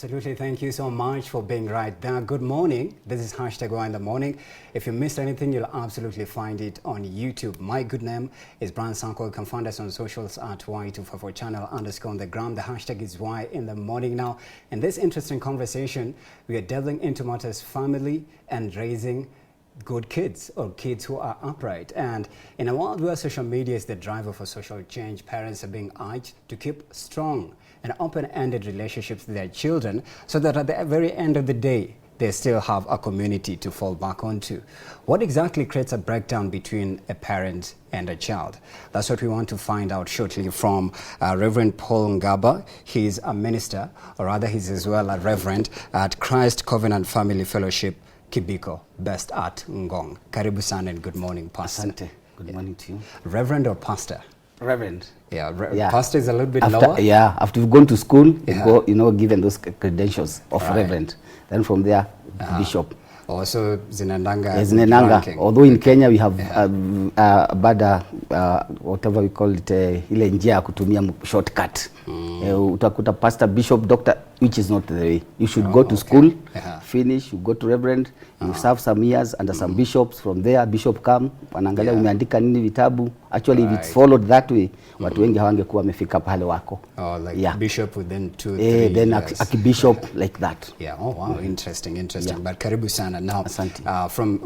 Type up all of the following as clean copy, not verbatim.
Absolutely. Thank you so much for being right there. Good morning. This is #Y in the morning. If you missed anything, you'll absolutely find it on YouTube. My good name is Brian Sanko. You can find us on socials at Y254 channel _ on the gram. The hashtag is Y in the morning. Now, in this interesting conversation, we are delving into matters family and raising good kids, or kids who are upright. And in a world where social media is the driver for social change, parents are being urged to keep strong and open-ended relationships with their children so that at the very end of the day, they still have a community to fall back onto. What exactly creates a breakdown between a parent and a child? That's what we want to find out shortly from Reverend Paul Ngaba. He's a minister, or rather he's as well a reverend at Christ Covenant Family Fellowship, Kibiko, based at Ngong. Karibu sana and good morning, Pastor. Asante. Good morning to you. Reverend or Pastor? Reverend. Yeah, Pastor is a little bit lower. Yeah, after you've gone to school, you go, given those credentials of Reverend. Then from there, Bishop. Also, Zinandanga. Zinandanga. Although in Kenya we have whatever we call it, ile njia ya kutumia shortcut. Utakuta Pastor, Bishop, Doctor, which is not the way. You should go to school, finish, you go to Reverend, you serve some years under some bishops. From there, Bishop come, wanaangalia umeandika nini vitabu. Actually, if it's followed that way, watu wengi hawangekuwa wamefika pale wako. Oh, like Bishop within 2-3 then years. a Bishop like that. Yeah. Oh, wow. Interesting. Yeah. But karibu sana. Now, Asante.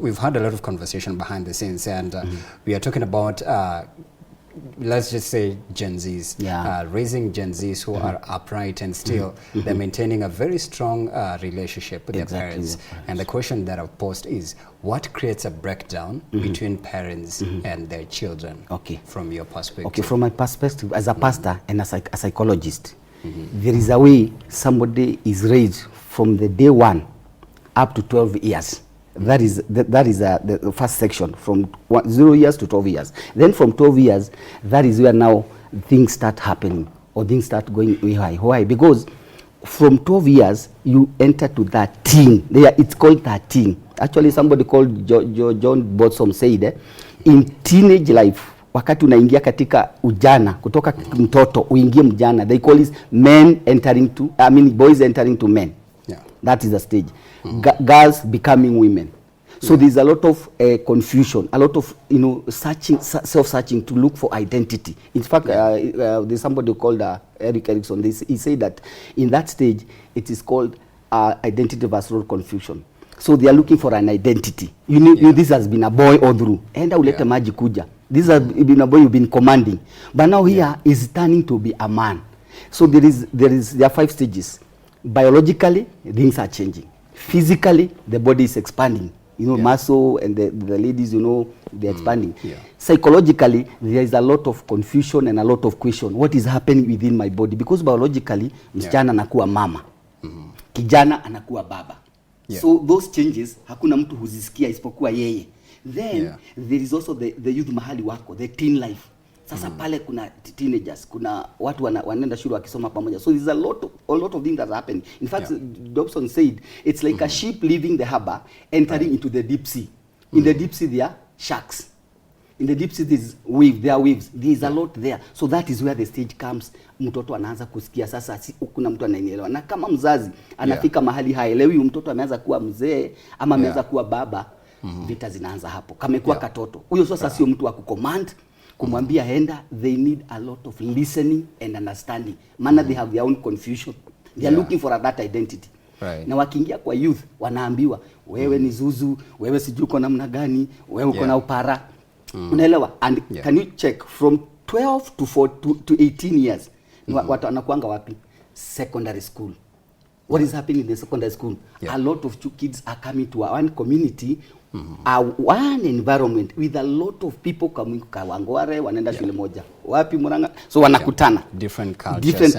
We've had a lot of conversation behind the scenes, and we are talking about let's just say Gen Zs, raising Gen Zs who are upright and still they're maintaining a very strong relationship with their parents. And the question that I've posed is, what creates a breakdown between parents and their children? Okay. From your perspective. Okay, from my perspective as a pastor and a psychologist, there is a way somebody is raised from the day 1 up to 12 years. That is the first section, from 0 years to 12 years. Then from 12 years, that is where now things start happening, or things start going high. Why? Because from 12 years, you enter to 13. It's called 13. Actually, somebody called John Botsom said, in teenage life, wakati unaingia katika ujana, kutoka mtoto uingie mjana, they call it boys entering to men. That is the stage. Girls becoming women. So there's a lot of confusion, a lot of searching, self-searching to look for identity. In fact, there's somebody called Eric Erickson. He said that in that stage, it is called identity versus role confusion. So they are looking for an identity. You know, this has been a boy all through. And I will let maji kuja. This has been a boy you've been commanding, but now here is turning to be a man. So there are 5 stages. Biologically, things are changing. Physically, the body is expanding. Muscle and the ladies, they're expanding. Psychologically, there is a lot of confusion and a lot of question. What is happening within my body? Because biologically, msichana anakuwa mama. Kijana anakuwa baba. So those changes, hakuna mtu huzisikia isipokuwa yeye. Then, there is also the youth mahali wako, the teen life. Sasa pale kuna teenagers, kuna watu wanaenda shule wakisoma pamoja. So there's a lot of things that happen. In fact, Dobson said it's like a ship leaving the harbor, entering into the deep sea. In the deep sea there are sharks. In the deep sea there are waves. There's a lot there. So that is where the stage comes. Mtoto anaanza kusikia sasa kuna mtu ananielewa. Na kama mzazi anafika mahali haelewi mtoto ameanza kuwa mzee ama ameanza kuwa baba, vita zinaanza hapo. Kamekuwa katoto. Huyo sasa sio mtu wa kucommand, kumwambia henda. They need a lot of listening and understanding. Maana they have their own confusion. They are looking for that identity. Na wakiingia kwa youth wanaambiwa wewe ni zuzu, wewe sijui uko namna gani, wewe uko na upara. Unaelewa? And can you check from 12 to 18 years? Watu wanakuanga wapi? Secondary school. What is happening in the secondary school? A lot of kids are coming to one community, one environment with a lot of people coming Kawangware, wanaenda shule moja. Wapi Muranga? So wanakutana. Different cultures,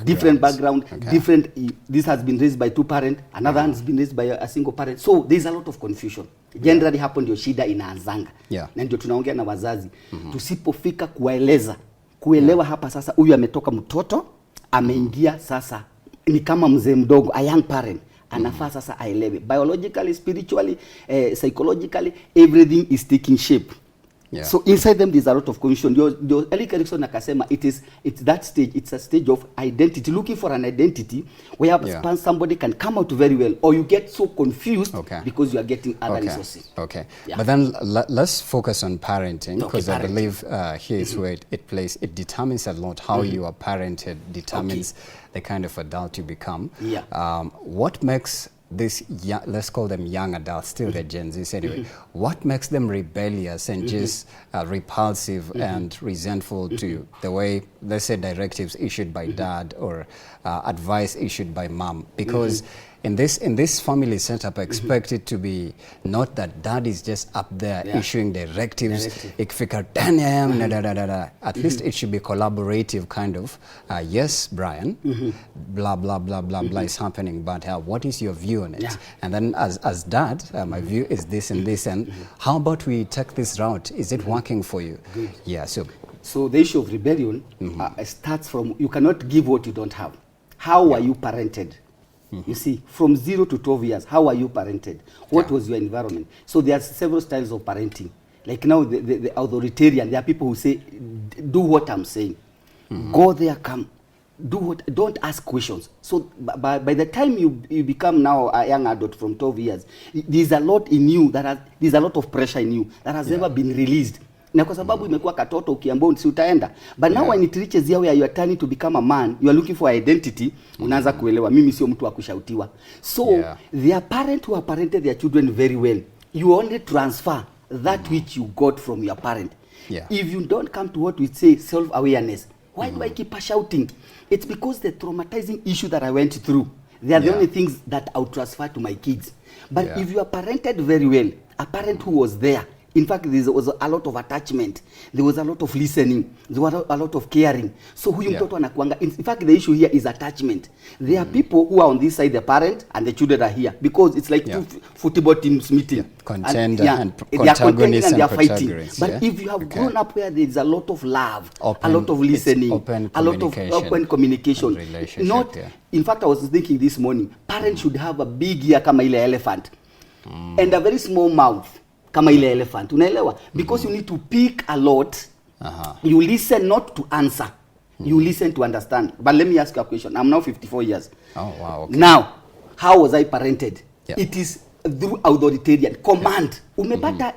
different background, different. This has been raised by 2 parents, another has been raised by a single parent. So there's a lot of confusion. Generally hapo ndio shida inaanzanga. Na ndio tunaongea na wazazi. Tusipofika kuelewa hapa sasa, huyu ametoka mtoto, ameingia sasa ni kama mzee mdogo, a young parent. Anafaa sasa aelewe. Biologically, spiritually, psychologically, everything is taking shape. Yeah. So inside them there's a lot of confusion. Ndio Eric Erickson akasema it's that stage, it's a stage of identity, looking for an identity where somebody can come out very well, or you get so confused because you are getting other resources. Okay. Yeah. But then let's focus on parenting, because I believe here is where it determines a lot. How you are parented determines the kind of adult you become. Yeah. What makes this young, let's call them young adults, still the Gen Zs anyway, what makes them rebellious and just repulsive and resentful to the way, let's say, directives issued by dad or advice issued by mom? Because in this family setup, I expect it to be not that dad is just up there issuing directives. Ikifika 10 a.m. At least it should be collaborative kind of. Yes, Brian, blah blah blah blah blah is happening, but what is your view on it? Yeah. And then as dad, my view is this and this, and how about we take this route? Is it working for you? Good. Yeah. So the issue of rebellion starts from, you cannot give what you don't have. How are you parented? You see, from 0 to 12 years, how are you parented? What was your environment? So there are several styles of parenting. Like now, the authoritarian, there are people who say, do what I'm saying. Go there, come. Do what, don't ask questions. So by the time you become now a young adult from 12 years, there's a lot in you, there's a lot of pressure in you that has never been released. Na kwa sababu imekuwa katoto ukiambiwa si utaenda. But now when it reaches here where you are turning to become a man, you are looking for identity, unaanza kuelewa mimi sio mtu wa kushautiwa. So there are parents who have parented their children very well. You only transfer that which you got from your parent. If you don't come to what we say self-awareness, why do I keep shouting? It's because the traumatizing issue that I went through, they are the only things that I'll transfer to my kids. But if you are parented very well, a parent who was there, in fact, there was a lot of attachment. There was a lot of listening. There was a lot of caring. So huyu mtoto anakuanga. In fact, the issue here is attachment. There are people who are on this side, the parent, and the children are here. Because it's like two football teams meeting. Contender and they are contending and they are fighting. But if you have grown up where there is a lot of love, a lot of listening, a lot of open communication. In fact, I was thinking this morning, parents should have a big ear kama ile elephant. And a very small mouth. Kama ile elephant, unaelewa? Because you need to pick a lot. You listen not to answer. You listen to understand. But let me ask you a question. I'm now 54 years. Oh, wow. Now, how was I parented? It is through authoritarian command. Umepata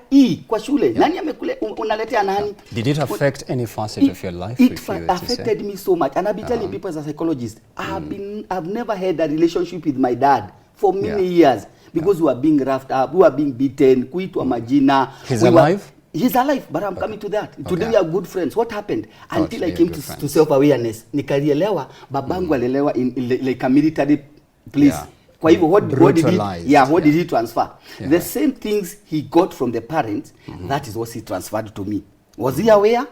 kwa shule. Nani amekule unaletea nani? Did it affect any facet of your life? It affected me so much. And I've been telling people as a psychologist, I've never had a relationship with my dad for many years. Because we are being roughed up, we are being beaten, kuitwa majina. He's alive? He's alive, but I'm coming to that. Today we are good friends. What happened? Until I came to self-awareness. Nikalielewa, babangu alelewa in like a military place. Kwa hivyo, what did he transfer? The same things he got from the parents, that is what he transferred to me. Was he aware?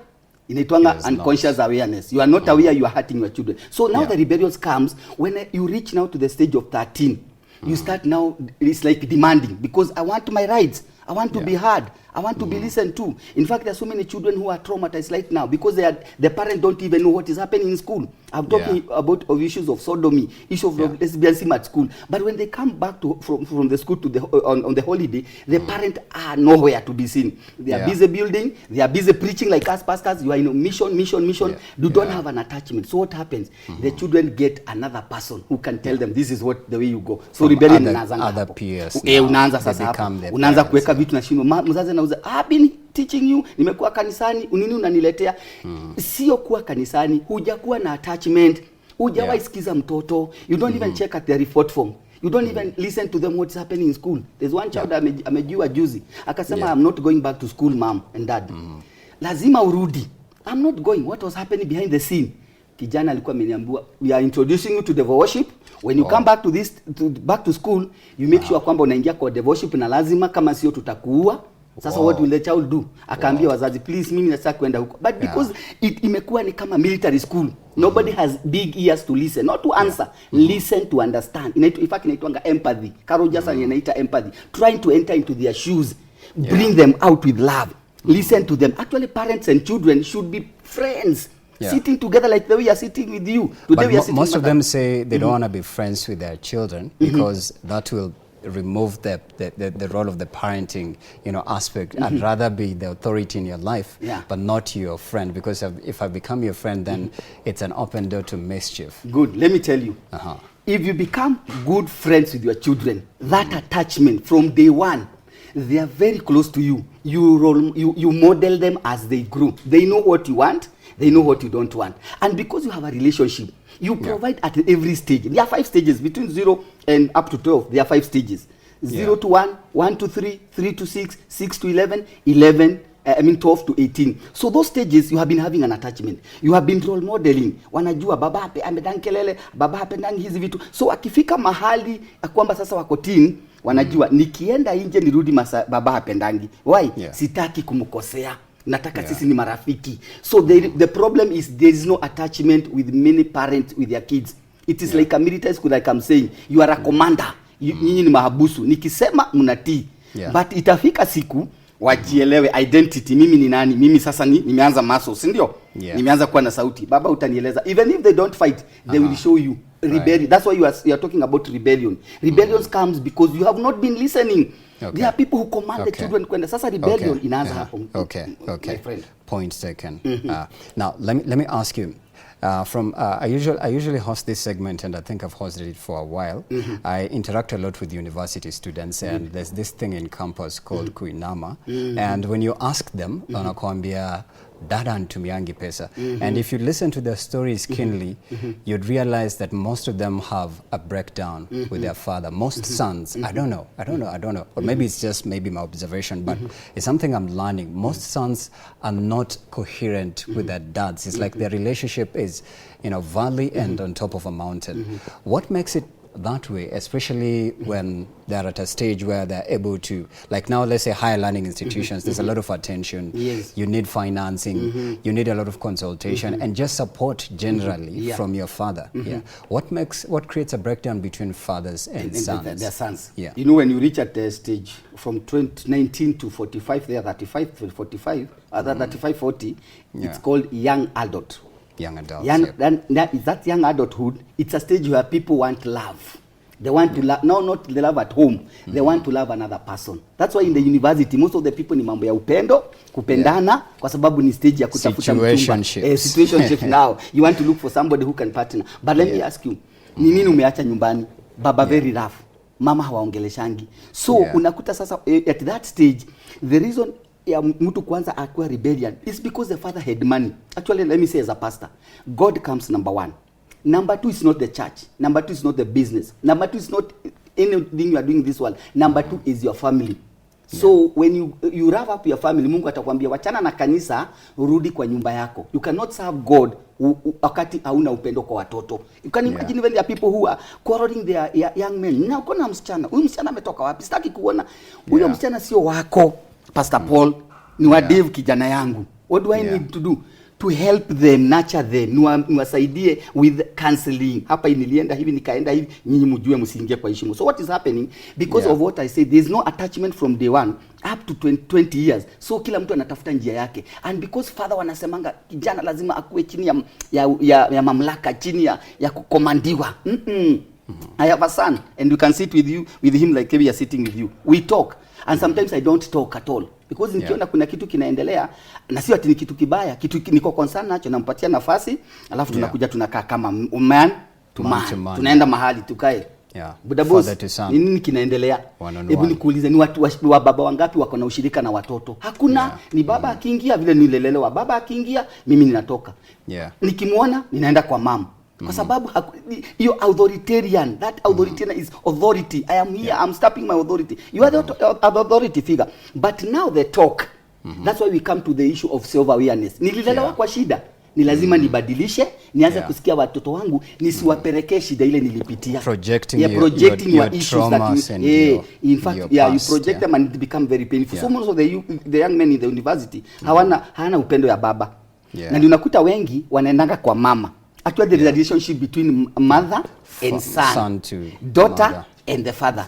Inaitwanga unconscious awareness. You are not aware you are hurting your children. So now the rebellion comes when you reach now to the stage of 13. You start now, it's like demanding, because I want my rights. I want to be heard. I want to be listened to. In fact, there are so many children who are traumatized right now because the parents don't even know what is happening in school. I'm talking about issues of sodomy, issues of lesbianism at school. But when they come back from the school to on the holiday, the parents are nowhere to be seen. They are busy building. They are busy preaching like us pastors. You are in a mission. You don't have an attachment. So what happens? The children get another person who can tell them this is the way you go. So rebellion other peers. Unaanza sasa hapa. Unaanza kuweka vitu na shimo. Mzazi anauza, I've been teaching you, nimekuwa kanisani, unini unaniletea. Sio kuwa kanisani, hujakuwa na attachment, hujawahi sikiza mtoto. You don't even check at their report form. You don't even listen to them what's happening in school. There's one child amejua juzi. Akasema, I'm not going back to school, mom and dad. Lazima urudi. I'm not going. What was happening behind the scene? Kijana alikuwa ameniambia, we are introducing you to the worship. When you come back to back to school, you make sure kwamba unaingia kwa devotion na lazima, kama sio tutakuua. Sasa what will the child do? Akaambia wazazi, please mimi nataka kwenda huko. But because imekuwa ni kama military school, nobody has big ears to listen, not to answer, listen to understand. In fact inaitwanga empathy. Carol Jackson inaita empathy. Trying to enter into their shoes, bring them out with love, listen to them. Actually, parents and children should be friends. Sitting together like the way we are sitting with you. Today but most of them say they don't want to be friends with their children because that will remove the role of the parenting, aspect. I'd rather be the authority in your life, but not your friend, because if I become your friend, then it's an open door to mischief. Good. Let me tell you. If you become good friends with your children, that attachment from day one, they are very close to you. You model them as they grow. They know what you want. They know what you don't want. And because you have a relationship, you provide at every stage. There are 5 stages. Between 0 and up to 12, there are 5 stages. 0 to 1, 1 to 3, 3 to 6, 6 to 11, 12 to 18. So those stages, you have been having an attachment. You have been role modeling. Wanajua baba amedan kelele, baba hapendangi hizi vitu. So akifika mahali kwamba sasa wako teen, wanajua nikienda nje nirudi baba hapendangi. Why? Sitaki kumkosea. Nataka sisi ni marafiki. So the problem is there is no attachment with many parents with their kids. It is like a military school, like I'm saying. You are a commander. Nyinyi ni mahabusu. Nikisema mnatii. But itafika siku wajielewe identity. Mimi ni nani? Mimi sasa nimeanza muscles, ndio? Nimeanza kuwa na sauti. Baba utanieleza. Even if they don't fight, they will show you rebellion. Right. That's why you are talking about rebellion. Rebellion comes because you have not been listening. There are people who command the children kwenda. Sasa rebellion inaanza hapo. My friend. Point taken. Now let me ask you. I usually host this segment, and I think I've hosted it for a while. I interact a lot with university students, and there's this thing in campus called kuinama. And when you ask them, wanakuambia dada antumiangi pesa. And if you listen to their stories keenly, you'd realize that most of them have a breakdown with their father. Most sons, I don't know, or maybe it's just my observation, but it's something I'm learning. Most sons are not coherent with their dads. It's like their relationship is, valley and on top of a mountain. What makes it that way, especially when they're at a stage where they're able to, like now, let's say higher learning institutions, there's a lot of attention, you need financing, you need a lot of consultation, and just support generally from your father. What creates a breakdown between fathers and sons? Their sons. When you reach at the stage from 19 to 45, they are 35 to 45, 35, 40, it's called young adult. Young adults. That young adulthood, it's a stage where people want love. They want to love, not the love at home. They want to love another person. That's why in the university, most of the people ni mambo ya upendo, kupendana, kwa sababu ni stage ya kutafuta mchumba. Situationship now. You want to look for somebody who can partner. But let me ask you, ni nini umeacha nyumbani? Baba very rough. Mama hawaongeleshangi. So unakuta sasa at that stage, the reason mtu kwanza akuwa rebellion is because the father had money. Actually, let me say as a pastor, God comes number 1. Number 2 is not the church. Number 2 is not the business. Number 2 is not anything you are doing this world. Number 2 is your family. So when you wrap up your family, Mungu atakwambia wachana na kanisa, rudi kwa nyumba yako. You cannot serve God wakati hauna upendo kwa watoto. You can imagine when there are people who are quarreling their young men. Na kuna msichana, huyu msichana ametoka wapi? Sitaki kuona. Huyo msichana sio wako. Pastor Paul, ni wa Dave kijana yangu. What do I need to do? To help them, nurture them, niwasaidie with counseling. Hapa nilienda hivi, nikaenda hivi, nyinyi mjue msiingie kwa heshima. So what is happening? Because of what I said, there is no attachment from day one up to 20 years. So kila mtu anatafuta njia yake. And because father wanasemanga kijana lazima akuwe chini ya mamlaka, chini ya kukomandiwa. I have a son, and you can sit with him like we are sitting with you. We talk. And sometimes I don't talk at all. Because nikiona kuna kitu kinaendelea, na sio ati ni kitu kibaya, kitu niko concerned nacho, nampatia nafasi, alafu tunakuja tunakaa kama man to man. Tunaenda mahali tukae. Buda boss, nini kinaendelea? Hebu nikuulize, ni watu wa baba wangapi wako na ushirika na watoto? Hakuna. Ni baba akiingia vile nilelelewa. Baba akiingia, mimi ninatoka. Nikimuona, ninaenda kwa mama. Kwa sababu hiyo authoritarian, that authoritarian is authority. I am here, I'm stepping my authority. You are the authority figure. But now they talk. That's why we come to the issue of self-awareness. Nililelewa kwa shida. Ni lazima nibadilishe, nianze kusikia watoto wangu, nisiwapelekee shida ile nilipitia. Projecting your issues that in fact, you project them and it become very painful. So most of the young men in the university, hana upendo ya baba. Na ndio unakuta wengi wanaendanga kwa mama. Actually, there is a relationship between mother and son to daughter mother. And the father.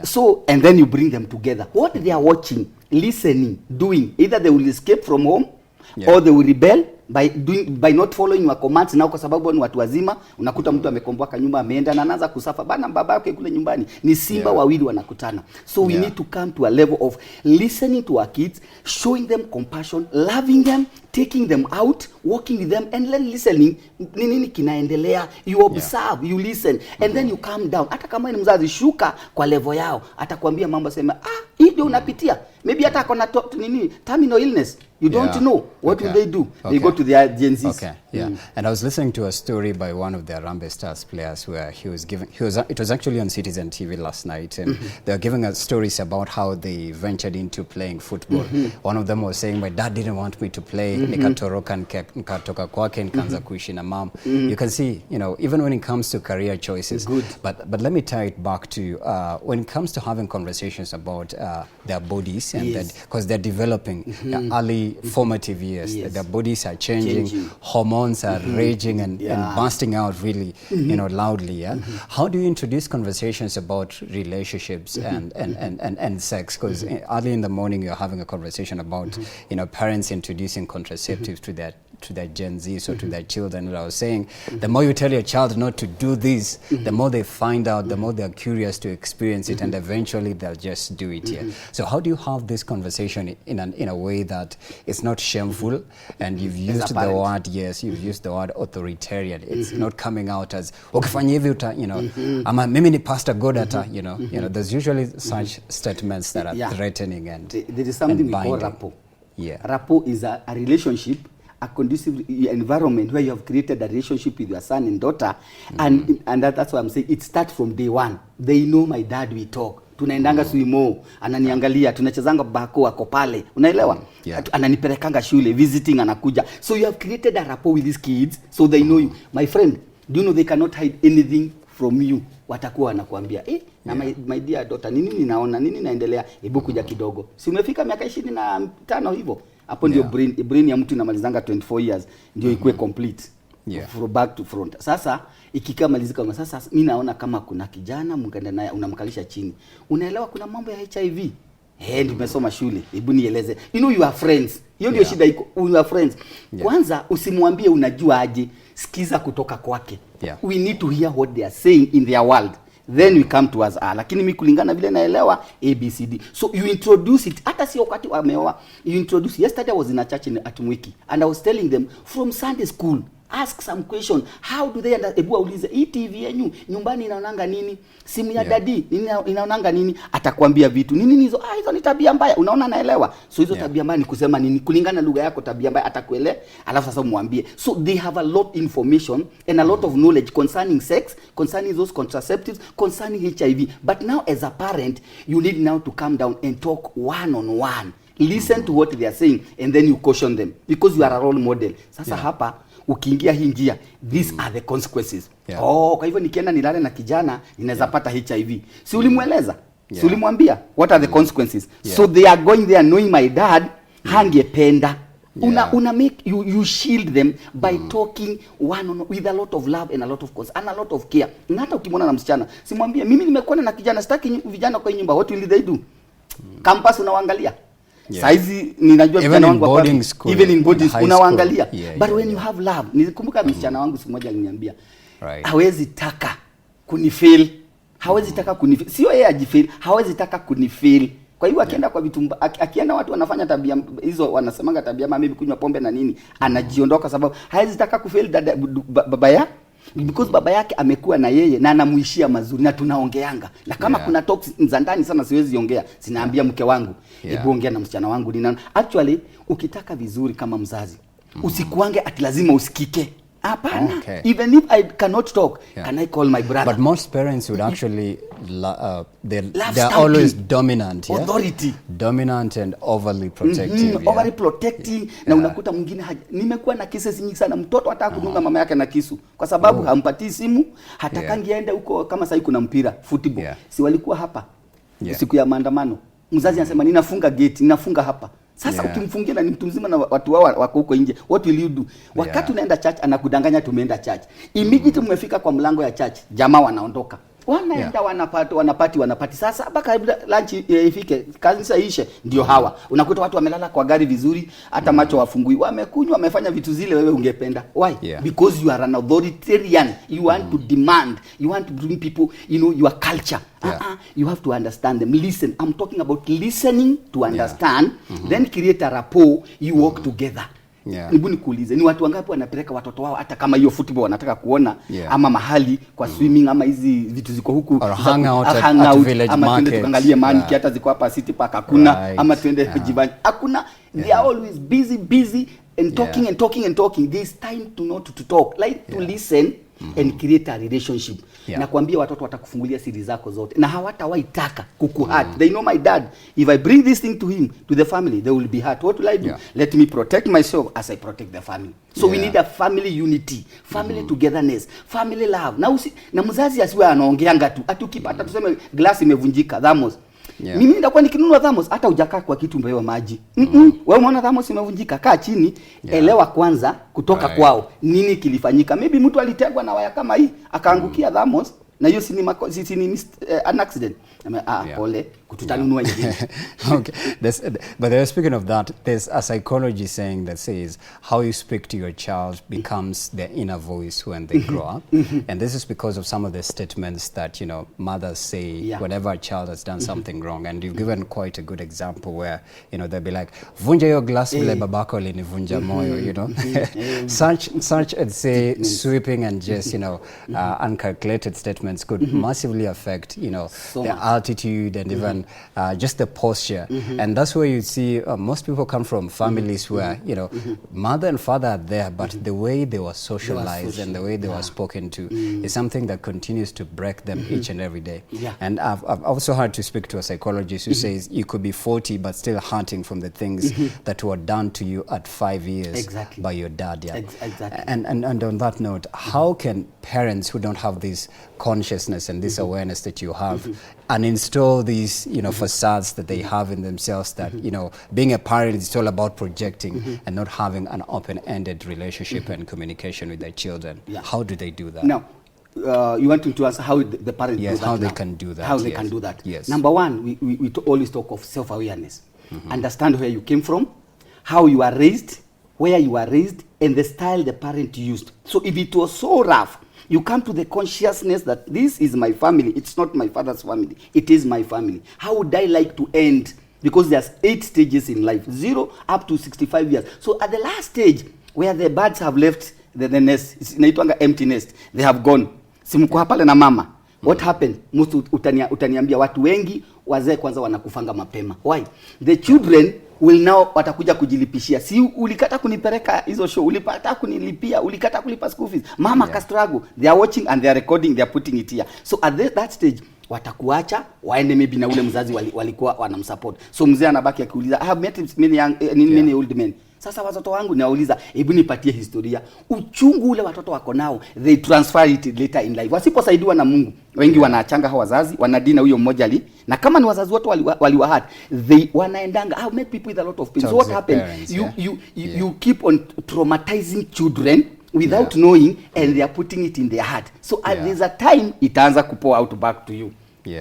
So, and then you bring them together. What they are watching, listening, doing, either they will escape from home or they will rebel by not following your commands. Now kwa sababu ni watu wazima, unakuta mtu amekomboa kanyumba ameenda na anaanza kusafa bana baba yake kule nyumbani, ni simba wawili wanakutana. So we need to come to a level of listening to our kids, showing them compassion, loving them, taking them out, walking with them, and then listening. Nini kinaendelea, you observe, you listen, and then you calm down. Hata kama ni mzazi, shuka kwa level yao, atakwambia mambo, sema hii ndio unapitia, maybe hata kona terminal illness, you don't know what will they do. They go to their agencies. And I was listening to a story by one of the Harambee Stars players where it was actually on Citizen TV last night, and they were giving us stories about how they ventured into playing football. One of them was saying, my dad didn't want me to play, nikatoroka nikatoka kwake nikaanza kuishi na mom. You can see, even when it comes to career choices, but let me tie it back to when it comes to having conversations about their bodies, and because they're developing early formative years, their bodies are changing. Hormones are raging and bursting out really, loudly. How do you introduce conversations about relationships and sex? Because early in the morning you're having a conversation about parents introducing contraceptives to their Gen Z or to their children. And I was saying, the more you tell your child not to do this, the more they find out, the more they're curious to experience it, and eventually they'll just do it. So how do you have this conversation in a way that it's not shameful, and you've used the word, you've used the word authoritarian. It's not coming out as ukifanya hivi uta, ama mimi ni pastor God ata, there's usually such statements that are threatening and there is something we call rapport. Rapport is a relationship, a conducive environment where you have created a relationship with your son and daughter, and that's why I'm saying it starts from day one. They know my dad, we talk. Tunaendanga swimo, ananiangalia, tunachezanga bako ako pale, unaelewa? Ananipelekanga shule, visiting anakuja. So you have created a rapport with these kids, so they know you. My friend, do you know they cannot hide anything from you? Watakuwa wanakuambia, my dear daughter, nini ninaona, nini naendelea, hebu kuja kidogo. Si umefika miaka 25 hivyo? Hapo ndio brain ya mtu inamalizanga 24 years, ndio ikuwe complete. From back to front. Sasa ikikamalizika, sasa mimi naona kama kuna kijana mkaenda naye unamkalisha chini. Unaelewa kuna mambo ya HIV. Tumesoma shule. Hebu nieleze. You are friends. Hiyo ndio shida iko. You are friends. Kwanza usimwambie unajua aje, sikiza kutoka kwake. We need to hear what they are saying in their world. Then we come to us. Lakini mimi kulingana vile naelewa ABCD. So you introduce it. Hata si wakati wameoa. You introduce. Yesterday I was in a church at Mwiki, and I was telling them from Sunday school, ask some question. How do they understand? Ebu aulize, hii TV yenu nyumbani inaonanga nini? Simu ya daddy inaonanga nini? Atakwambia vitu. Nini hizo? Hizo ni tabia mbaya. Unaona naelewa. So hizo tabia mbaya ni kusema nini? Kulingana lugha yako tabia mbaya atakuelewa. Alafu sasa umwambie. So they have a lot of information and a lot of knowledge concerning sex, concerning those contraceptives, concerning HIV. But now as a parent, you need now to come down and talk one-on-one. Listen to what they are saying, and then you caution them because you are a role model. Sasa hapa ukiingia hii njia, these are the consequences. Kwa hivyo nikienda nilale na kijana ninaweza pata HIV. Si ulimweleza? Si ulimwambia what are the consequences? So they are going there knowing my dad hangependa. Una make you shield them by talking with a lot of love and a lot of concern and a lot of care. Na hata ukimwona na msichana, simwambie mimi nimekuwa na kijana, sitaki vijana kwa nyumba, what will they do? Campus unawaangalia. Saizi ninajua vijana wangu hapa, even in boarding school unawaangalia. But when you have love, nikumbuka msichana wangu siku moja aliniambia, hawezi taka kunifeel. Hawezi taka kunifeel. Sio yeye ajifeel, hawezi taka kunifeel. Kwa hiyo akienda kwa vitu, akienda watu wanafanya tabia hizo, wanasemanga tabia mimi kunywa pombe na nini, anajiondoka sababu hawezi taka kufeel baba yake. Because baba yake amekuwa na yeye na anamuishia mazuri na tunaongeanga. Na kama kuna talks za ndani sana siwezi ongea, sinaambia mke wangu, hebu ongea na msichana wangu ninaona. Actually ukitaka vizuri kama mzazi, usikuange ati lazima usikike. Hapana. Even if I cannot talk, can I call my brother? But most parents would actually they're always dominant, authority, dominant and overly protective. Overly protecting. Na unakuta mwingine nimekuwa na cases nyingi sana, mtoto hata kudunga mama yake na kisu kwa sababu hampatii simu, hatakangi aende huko. Kama sasa kuna mpira football, si walikuwa hapa siku ya maandamano, mzazi anasema ninafunga gate, ninafunga hapa. Sasa ukimfungia na ni mtu mzima na watu wao wako huko nje, what will you do? Wakati unaenda church anakudanganya tumeenda church. Immediately umefika kwa mlango ya church, jamaa wanaondoka. Wanaenda wanapati. Sasa mpaka lunch ifike, kanisa ishe, ndio hawa. Unakuta watu wamelala kwa gari vizuri, hata macho wafungui. Wamekunywa, wamefanya vitu zile wewe ungependa. Why? Because you are an authoritarian. You want to demand. You want to bring people, your culture. You have to understand them. Listen. I'm talking about listening to understand. Then create a rapport. You work together. Nibu nikuulize, ni watu wangapi wanapeleka watoto wao hata kama hiyo football wanataka kuona, ama mahali kwa swimming, ama hizi vitu ziko huku, hang out at village ama market, tuende tuangalie maniki hata ziko hapa City Park hakuna, ama tuende Jivani hakuna. They are always busy and talking. There is time to not to talk, like to listen and create a relationship. Na kuambia watoto watakufungulia siri zako zote na hawatawaitaka kukuhurt. They know my dad, if I bring this thing to him, to the family, they will be hurt. What will I do? Let me protect myself as I protect the family. So we need a family unity, family togetherness, family love. Na mzazi asiwe anaongeanga tu. Atukipata tuseme glass imevunjika, thermos. Mimi nitakuwa nikinunua thermos hata hujakaa kwa kitu mbewa maji. Wewe umeona thermos imevunjika, kaa chini, elewa kwanza kutoka kwao nini kilifanyika. Maybe mtu alitegwa na waya kama hii akaangukia thermos, na hiyo si ni an accident. Pole kututanunua ingine. Okay. But they're speaking of that, there's a psychology saying that says how you speak to your child becomes their inner voice when they grow up. And this is because of some of the statements that, mothers say whenever a child has done something wrong. And you've given quite a good example where, they'll be like, vunja yo glass vile babako alinivunja moyo, Such, I'd say, sweeping and just, uncalculated statements could massively affect, the altitude and even just the posture. And that's where you see most people come from families where, mother and father are there, but the way they were socialized and the way they were spoken to is something that continues to break them each and every day. And I've also had to speak to a psychologist who says you could be 40 but still hurting from the things that were done to you at 5 years by your dad. And on that note, how can parents who don't have this consciousness and this awareness that you have and install these facades that they have in themselves that being a parent is all about projecting and not having an open-ended relationship and communication with their children? How do they do that? Now you want to ask how the parents do that? How they can do that. How they can do that. Yes. Number one, we always talk of self-awareness. Understand where you came from, how you are raised, where you are raised, and the style the parent used. So if it was so rough, you come to the consciousness that this is my family. It's not my father's family. It is my family. How would I like to end? Because there's 8 stages in life, 0 up to 65 years. So at the last stage, where the birds have left the nest, it's inaitwanga empty nest, they have gone. Simko hapa na mama. What happened? Mtu utaniambia watu wengi wazee kwanza wanakufanga mapema. Why? The children will now watakuja kujilipishia. Si ulikata kunipeleka hizo show, ulipata kunilipia, ulikata kulipa school fees. Mama ka struggle. They are watching and they are recording, they are putting it here. So at that stage watakuacha waende maybe na ule mzazi walikuwa wanamsupport. So mzee anabaki akiuliza, I have met many old men. Sasa watoto wangu nauliza, hebu nipatie historia. Uchungu ule watoto wako nao, they transfer it later in life. Wasiposaidiwa na Mungu, wengi wanaachanga hao wazazi, wanadina huyo mmoja na kama ni wazazi wote waliwahat, they wanaendanga. I met people with a lot of pain. So what happened? You keep on traumatizing children without knowing, and they are putting it in their heart. So there's a time itaanza kupour out back to you.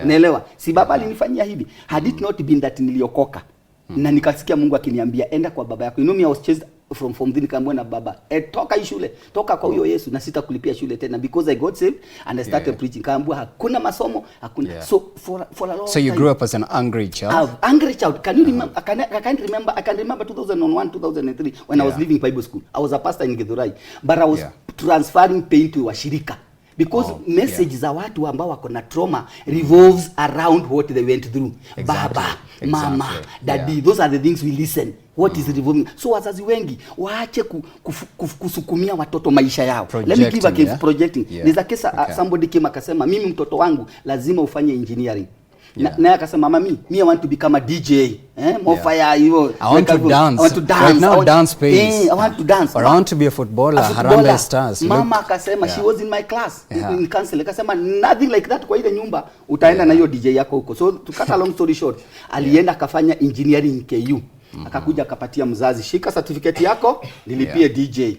Unaelewa? Si baba alinifanyia hivi. Had it not been that niliokoka, na nikasikia Mungu akiniambia enda kwa baba yako. I was chased from the nikamwona na baba, toka shule, toka kwa huyo Yesu na sitakulipia shule tena, because I got saved and I started preaching. Kaambia hakuna masomo, hakuna. So for a long time. So you grew up as an angry child? Angry child. Can you remember? I can remember 2001, 2003 when I was leaving Bible school. I was a pastor in Githurai, but I was transferring pain to washirika. Because message za watu ambao wako na trauma revolves around what they went through. Baba, mama, daddy, those are the things we listen. What is revolving? So wazazi wengi waache kusukumia watoto maisha yao. Let me give a case projecting. There's a case somebody came akasema mimi mtoto wangu lazima ufanye engineering. Na akasema mami, I want to become a DJ. More fire, I want to dance. Right now, dance pays. I want to dance. Or I want to be a footballer. Harambee Stars. Mama akasema she was in my class in council. Akasema nothing like that kwa ile nyumba. Utaenda na hiyo DJ yako huko. So to cut a long story short, alienda akafanya engineering KU. Akakuja akapatia mzazi, shika certificate yako, nilipie DJ.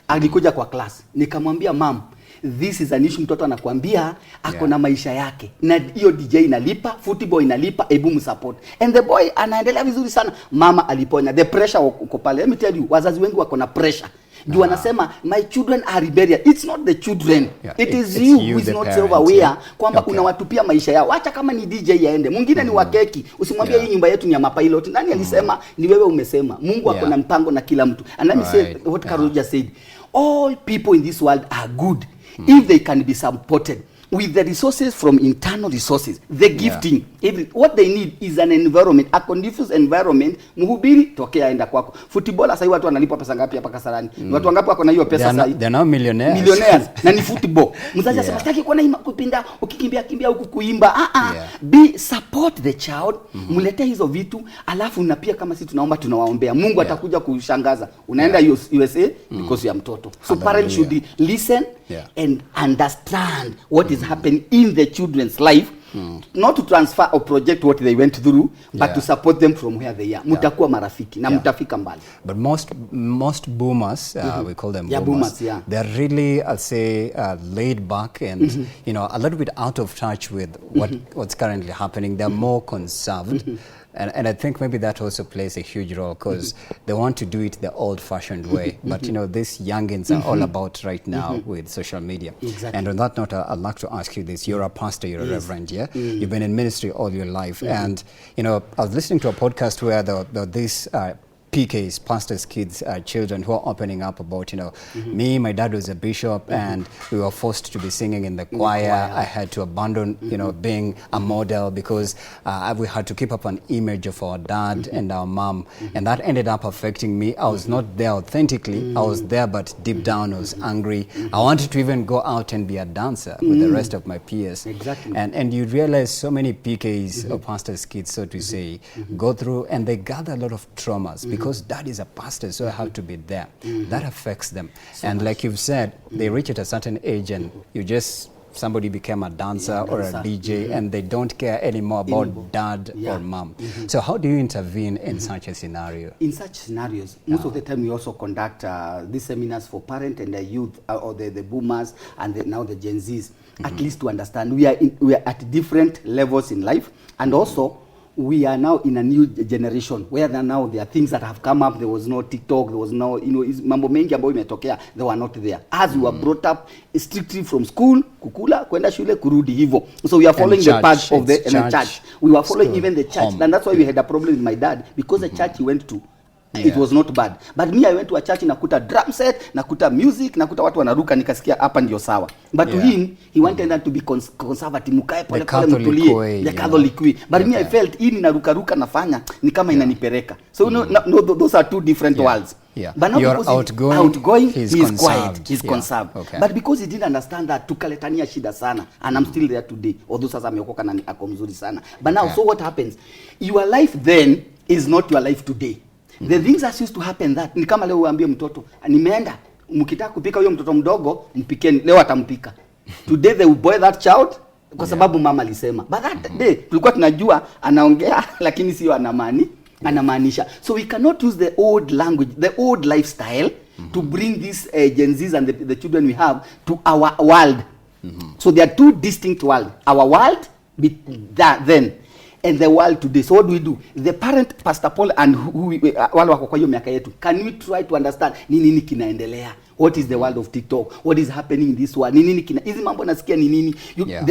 Alikuja kwa class. Nikamwambia mam, this is an issue. Mtoto anakuambia ako na maisha yake, na hiyo DJ inalipa, football inalipa, ebu msupport, and the boy anaendelea vizuri sana. Mama aliponya, the pressure uko pale. Let me tell you, wazazi wengi wako na pressure. Ndio wanasema my children are rebellious. It's not the children, it is you who is not self-aware kwamba unawatupia maisha yao. Acha kama ni DJ yaende, mwingine ni wa keki. Usimwambie hii nyumba yetu ni ya mapilot. Nani alisema? Ni wewe umesema. Mungu ako na mpango na kila mtu. And let me say what Carol just said. All people in this world are good if they can be supported with the resources from internal resources, the gifting. What they need is an environment, a conducive environment. Mhubiri tokea aenda kwako. Football sasa watu wanalipwa pesa ngapi hapa Kasarani? Watu wangapi wako na hiyo pesa sasa? They're now millionaires. Millionaires. Na ni football. Mzazi asema sitaki kuona kupinda ukikimbia huku kuimba. Be support the child. Mlete hizo vitu, alafu na pia kama sisi tunaomba tunawaombea. Mungu atakuja kushangaza. Unaenda USA because ya mtoto. So parents should listen and understand what is happening in the children's life, not to transfer or project what they went through, but to support them from where they are. Mutakuwa marafiki na mutafika mbali. But most boomers, we call them boomers, they're really, I'll say, laid back and you know, a little bit out of touch with what's currently happening. They're more conserved. And I think maybe that also plays a huge role because they want to do it the old-fashioned way. But, you know, these youngins are all about right now with social media. And on that note, I'd like to ask you this. You're a pastor, you're a reverend, yeah? You've been in ministry all your life. And, you know, I was listening to a podcast where this PKs, pastors' kids, children who are opening up about, you know, my dad was a bishop and we were forced to be singing in the choir. I had to abandon, you know, being a model because we had to keep up an image of our dad and our mom. And that ended up affecting me. I was not there authentically. I was there, but deep down I was angry. I wanted to even go out and be a dancer with the rest of my peers. And you realize so many PKs or pastors' kids, so to say, go through and they gather a lot of traumas. Because dad is a pastor, so I have to be there. That affects them. So and like you've said, they reach at a certain age and somebody became a dancer or a DJ and they don't care anymore about dad or mom. So how do you intervene in such a scenario? In such scenarios, most of the time we also conduct these seminars for parents and the youth or the boomers and now the Gen Zs, at least to understand we are at different levels in life, and also we are now in a new generation where now there are things that have come up. There was no TikTok, there was no, you know, mambo mengi ambayo imetokea, they were not there. As we were brought up strictly from school, kukula, kwenda shule, kurudi hivo. So we are following the path of the church. We were following even the church. And that's why we had a problem with my dad, because the church he went to, it was not bad. But me, I went to a church, nakuta drum set, nakuta music, nakuta watu wanaruka, nikasikia hapa ndio sawa. But to him, he wanted to be conservative, mukae pole pole mtulie, the Catholic way. But me, I felt hii ninaruka nafanya ni kama inanipereka. So no, those are two different worlds. But now you're outgoing, he is quiet, he's Yeah. conserved. But because he didn't understand that, tukaletania shida sana, and I'm still there today. Although sasa ameokoka na ako mzuri sana. But now, so what happens? Your life then is not your life today. The things that used to happen that ni kama leo uambie mtoto nimeenda, mkitaka kupika huyo mtoto mdogo mpikeni, leo atampika. Today they will boil that child kwa sababu mama alisema. But that day tulikuwa tunajua anaongea lakini sio anamaanisha. So we cannot use the old language, the old lifestyle to bring these Gen Zs and the children we have to our world. So there are two distinct worlds. Our world then and the world today. So what do we do? The parent, Pastor Paul, and wale wako kwa hiyo miaka yetu, can we try to understand ni nini kinaendelea? What is the world of TikTok? What is happening in this world? Ni nini kina hizi mambo nasikia ni nini?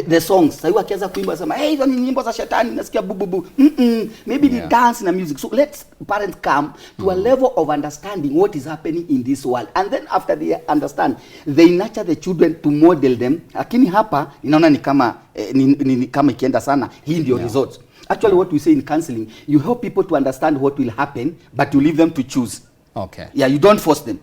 The songs. Sasa wakianza kuimba sema, "Hey, hizo ni nyimbo za shetani, nasikia bubu." Maybe the dance na music. So let's parents come to a level of understanding what is happening in this world. And then after they understand, they nurture the children to model them. Lakini hapa inaona ni kama ni kama ikienda sana, hii ndio results. Actually, what we say in counseling, you help people to understand what will happen, but you leave them to choose. Yeah, you don't force them.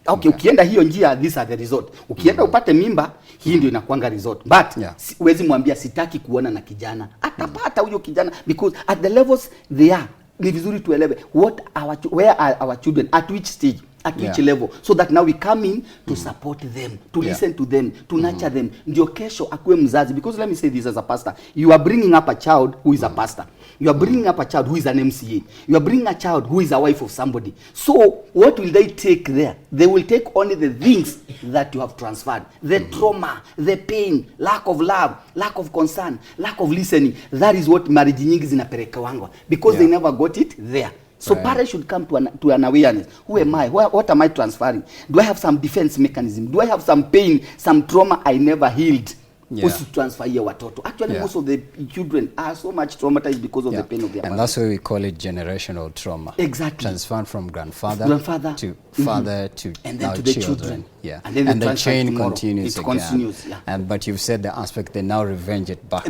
Okay, ukienda hiyo njia, these are the result. Ukienda upate mimba, hii ndio inakuanga result. But huwezi mwambia sitaki kuona na kijana. Atapata huyo kijana because at the levels they are, ni vizuri tuelewe where are our children, at which stage, at which level, so that now we come in to support them, to listen to them, to nurture them. Ndio kesho akuwe mzazi, because let me say this as a pastor, you are bringing up a child who is a pastor. You are bringing up a child who is an MCA. You are bringing a child who is a wife of somebody. So what will they take there? They will take only the things that you have transferred. The trauma, the pain, lack of love, lack of concern, lack of listening. That is what marriage nyingi zinapelekewangwa because they never got it there. So parents should come to an awareness. Who am I? What am I transferring? Do I have some defense mechanism? Do I have some pain, some trauma I never healed? Transfer here watoto. Actually, most of the children are so much traumatized because of the pain of their mother. And that's why we call it generational trauma. Exactly. Transferred from grandfather to father to and then now to the children. And then the chain continues it again. Continues, But you've said the aspect they now revenge it back.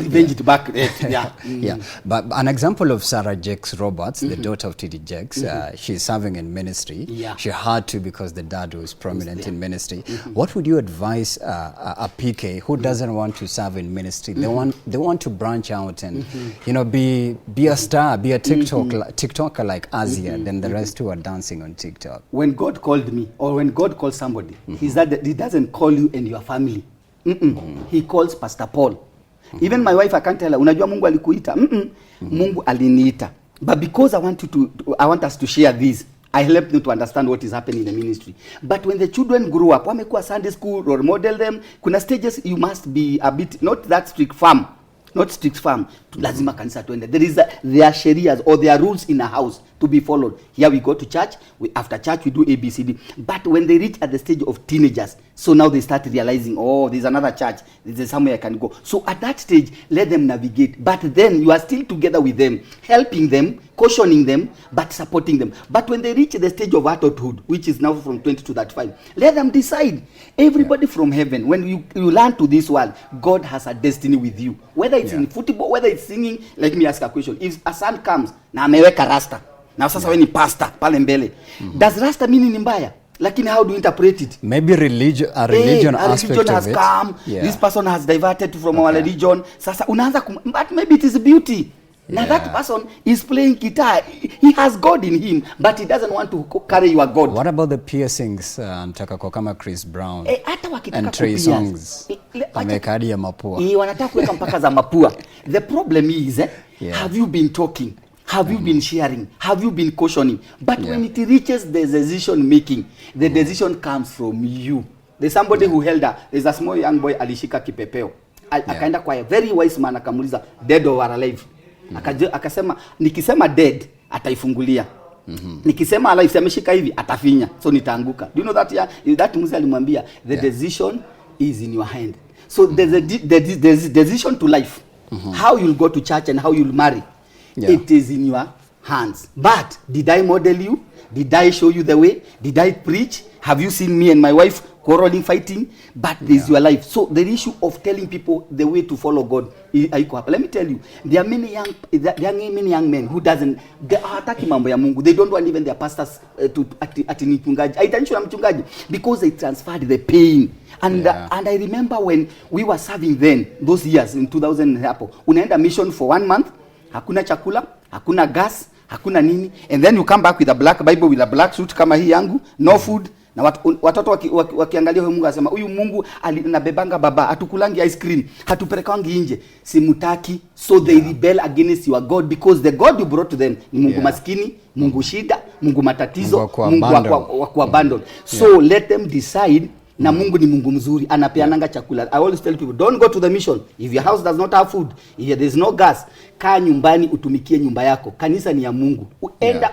But an example of Sarah Jakes Roberts, the daughter of T.D. Jakes, she's serving in ministry. She had to because the dad was prominent in ministry. What would you advise a PK who doesn't want to serve in ministry? They want to branch out and be a star, be a TikToker like Asia, then the rest who are dancing on TikTok. When God called me, or when God calls somebody, he doesn't call you and your family. He calls Pastor Paul. Even my wife, I can't tell her, unajua Mungu alikuita. Mungu aliniita. But because I want us to share this, I help them to understand what is happening in the ministry. But when the children grow up, wamekuwa Sunday school, role model them, kuna stages you must be a bit, not that strict firm. Not strict firm. Lazima kanisa tuende. There are sharias or there are rules in a house to be followed. Here we go to church. After church we do ABCD. But when they reach at the stage of teenagers, so now they start realizing, oh, there's another church. There's somewhere I can go. So at that stage, let them navigate. But then you are still together with them, helping them, cautioning them, but supporting them. But when they reach the stage of adulthood, which is now from 20 to 35, let them decide. Everybody from heaven, when you learn to this world, God has a destiny with you. Whether it's in football, whether it's singing, let me ask a question. If a son comes, na ameweka rasta, na sasa wewe ni pastor, pale mbele, does rasta mean ni mbaya? Lakini how do you interpret it? Maybe a religion aspect has of it. Come, this person has diverted from our religion. Sasa unaanza but maybe it is beauty. Now that person is playing guitar. He has God in him, but he doesn't want to carry your God. What about the piercings? Antaka kwa kama Chris Brown and Trey Songs. Amekadi ya mapua. Wanataka kuweka mpaka za mapua. The problem is, have you been talking? Have you been sharing? Have you been cautioning? But when it reaches the decision making, the decision comes from you. There's somebody who held her. There's a small young boy alishika kipepeo. Akaenda kwa a very wise man akamuliza dead or alive. Akasema nikisema dead ataifungulia. Nikisema alive ameshika hivi atafinya. So nitaanguka. Do you know that mzee alimwambia the decision is in your hand. So there's a decision to life. How you'll go to church and how you'll marry. It is in your hands. But did I model you? Did I show you the way? Did I preach? Have you seen me and my wife quarreling, fighting? But this is your life. So the issue of telling people the way to follow God, let me tell you, there are many young men who they are attacking mambo ya Mungu. They don't want even their pastors to ati mchungaji. Aitanishwa na mchungaji because they transferred the pain. And I remember when we were serving then, those years in 2000 hapo, unaenda mission for 1 month, hakuna chakula, hakuna gas, hakuna nini, and then you come back with a black Bible with a black suit kama hii yangu, no food. Na watoto wakiangalia huyu Mungu asema huyu Mungu alinabebanga baba, atukulangi ice cream, hatupelekangi nje, simutaki. So they rebel against your God because the God you brought to them ni Mungu maskini, Mungu shida, Mungu matatizo, Mungu wa kuabandon. So let them decide. Na Mungu ni Mungu mzuri, anapeananga chakula. I always tell people, don't go to the mission if your house does not have food, if there is no gas. Kaa nyumbani utumikie nyumba yako. Kanisa ni ya Mungu.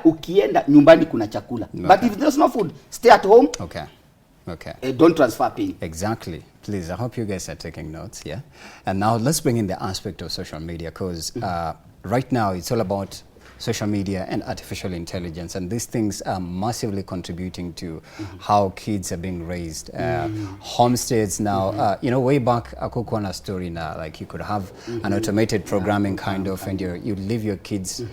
Ukienda nyumbani kuna chakula. But if there's no food, stay at home. Don't transfer pain. Exactly. Please, I hope you guys are taking notes. And now let's bring in the aspect of social media, because right now it's all about social media and artificial intelligence, and these things are massively contributing to how kids are being raised. Homesteads now, way back akukuwa na story na like you could have an automated programming kind of, and you leave your kids,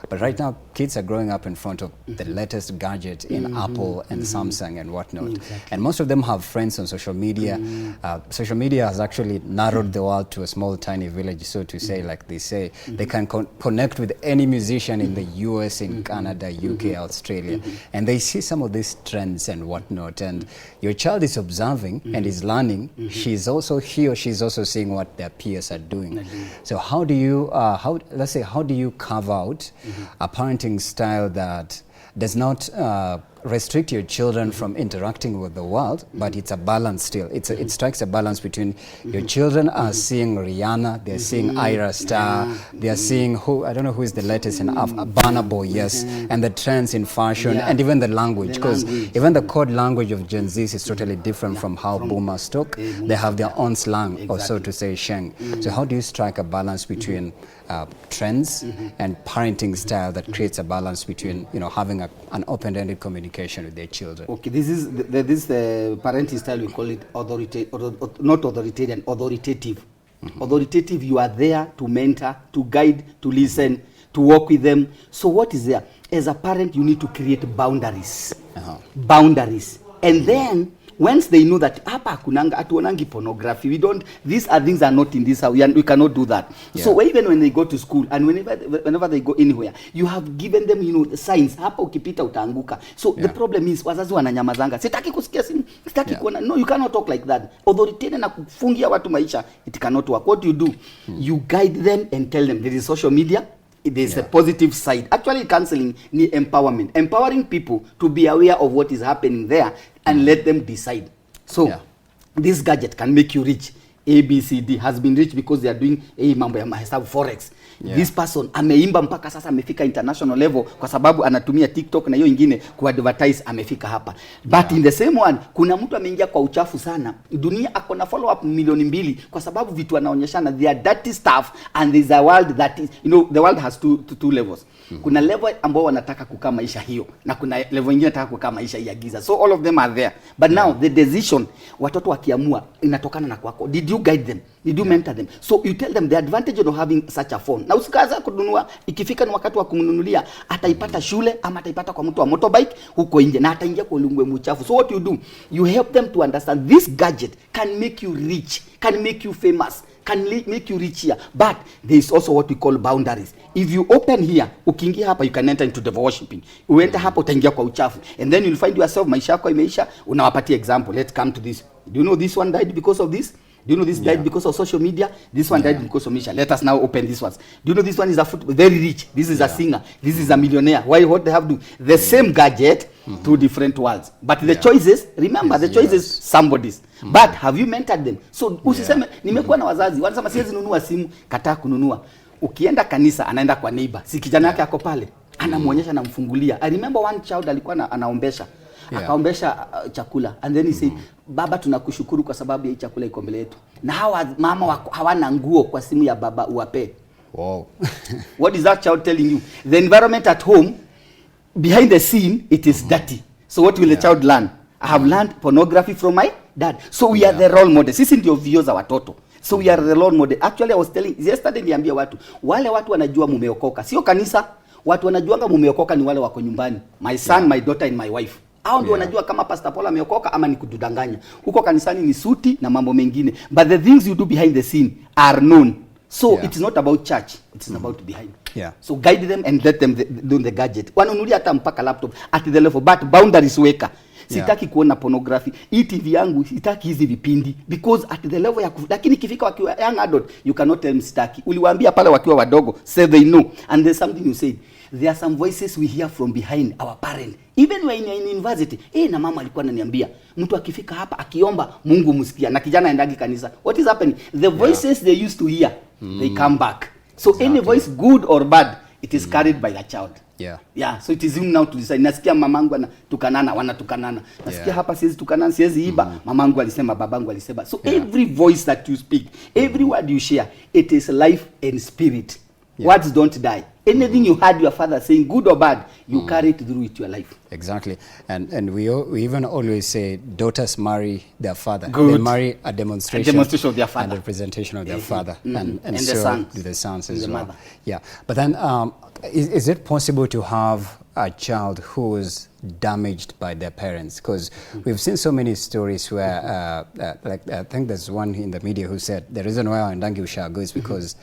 but right now kids are growing up in front of the latest gadget in Apple and Samsung and whatnot. And most of them have friends on social media. Social media has actually narrowed the world to a small tiny village, so to say, like they say. They can connect with any musician generation in the US, in Canada, UK, Australia, and they see some of these trends and whatnot, and your child is observing and is learning. She's also, he or she's also seeing what their peers are doing. So how do you, let's say, how do you carve out a parenting style that does not restrict your children from interacting with the world, but it's a balance still. It strikes a balance between your children are seeing Rihanna, they're seeing Ira Star, they're seeing who, I don't know who is the latest in Burna Boy, yes, and the trends in fashion and even the language, because even the code language of Gen Z is totally different from how boomers talk. They have their own slang, or so to say, sheng. So how do you strike a balance between trends and parenting style that creates a balance between, you know, having an open-ended communication with their children? Okay, this is the parenting style, we call it not authoritarian, authoritative. Authoritative, you are there to mentor, to guide, to listen, to work with them. So what is there? As a parent, you need to create boundaries. Boundaries. And then once they know that hapa hatuonangi pornography, we don't, these are things are not in this house, we cannot do that. So even when they go to school and whenever they go anywhere, you have given them, you know, the signs, hapa ukipita utaanguka. So the problem is wazazi wananyamazanga, sitaki kusikia simu, sitaki kuona. No, you cannot talk like that. Authoritarian na kufungia watu maisha, it cannot work. What you do, you guide them and tell them there is social media. There's a positive side. Actually, counseling need empowerment. Empowering people to be aware of what is happening there and let them decide. So, this gadget can make you rich. A, B, C, D has been rich because they are doing mambo ya mahesabu forex. This person ameimba mpaka sasa amefika international level kwa sababu anatumia TikTok na hiyo ingine kuadvertise, amefika hapa. But in the same one, kuna mtu ameingia kwa uchafu sana. Dunia akona follow up milioni 2 kwa sababu vitu anaonyeshana, they are dirty stuff, and there's a world that is, you know, the world has two levels. Kuna level ambao wanataka kukaa maisha hiyo, na kuna level nyingine wanataka kukaa maisha ya giza. So all of them are there. But now the decision, watoto wakiamua, inatokana na kwako. Did you guide them? Did you mentor them? So you tell them the advantage of having such a phone. Na usikaza kununua, ikifika ni wakati wa kumnunulia, ataipata shule ama ataipata kwa mtu wa motorbike huko nje, na ataingia kwa ulimwengu mchafu. So what you do, you help them to understand this gadget can make you rich, can make you famous, can make you rich here. But there is also what we call boundaries. If you open here, ukiingia hapa, you can enter into the worshiping. Uenda hapa utaingia kwa uchafu. And then you'll find yourself, maisha yako imeisha, unawapatia example. Let's come to this. Do you know this one died because of this? Do you know this died because of social media? This one died because of mission. Let us now open this one. Do you know this one is a very rich? This is a singer. This is a millionaire. Why? What they have to do? The same gadget, two different worlds. But the choices, remember, the choices somebody's. But have you mentored them? So usiseme nimekuwa na wazazi, wanasema siwezi nunua simu, kataa kununua. Ukienda kanisa, anaenda kwa neighbor. Si kijana yake ako pale, anamuonyesha na mfungulia. I remember one child alikuwa anaombesha. Akaombesha chakula, and then he said, baba tunakushukuru kwa sababu ya chakula iko mbele yetu, na hawa mama hawana nguo, kwa simu ya baba uwape. Wow. What is that child telling you? The environment at home, behind the scene, it is dirty. So what will the child learn? I have learned pornography from my dad. So we are the role models. Sisi ndio vioo za watoto. So we are the role model. Actually I was telling yesterday, niambia watu, wale watu wanajua mumeokoka, sio kanisa. Watu wanajuanga mumeokoka ni wale wako nyumbani. My son, my daughter and my wife. Hao ndio wanajua kama Pastor Paul ameokoka ama ni kududanganya. Huko kanisani ni suti na mambo mengine. But the things you do behind the scene are known. So it is not about church, it is about behind. So guide them and let them do the gadget. Wanunulia hata mpaka laptop at the level, but boundaries weka. Sitaki kuona pornography. Hii TV yangu sitaki hizi vipindi, because at the level ya lakini ikifika wakiwa young adult, you cannot tell them sitaki. Uliwaambia pale wakiwa wadogo, say they know. And there's something you said. There are some voices we hear from behind our parent. Even when in university, na mama alikuwa ananiambia, mtu akifika hapa akiomba Mungu msikia, na kijana aendagi kanisa. What is happening? The voices they used to hear, they come back. So any voice, good or bad, it is carried by the child. So it is him now to decide. Nasikia mamangu wanatukanana. Nasikia hapa siwezi tukanana, siwezi iba. Mamangu alisema, babangu alisema. So every voice that you speak, every word you share, it is life and spirit. Words don't die. Anything you heard your father saying, good or bad, you carry it through with your life. Exactly. And we even always say daughters marry their father. Good. They marry a demonstration of their father. And a representation of their father. And the so sons. do the sons as the well. Mother. But then is it possible to have a child who is damaged by their parents? Because we've seen so many stories where like I think there's one in the media who said the reason why Wandangi Ushago is because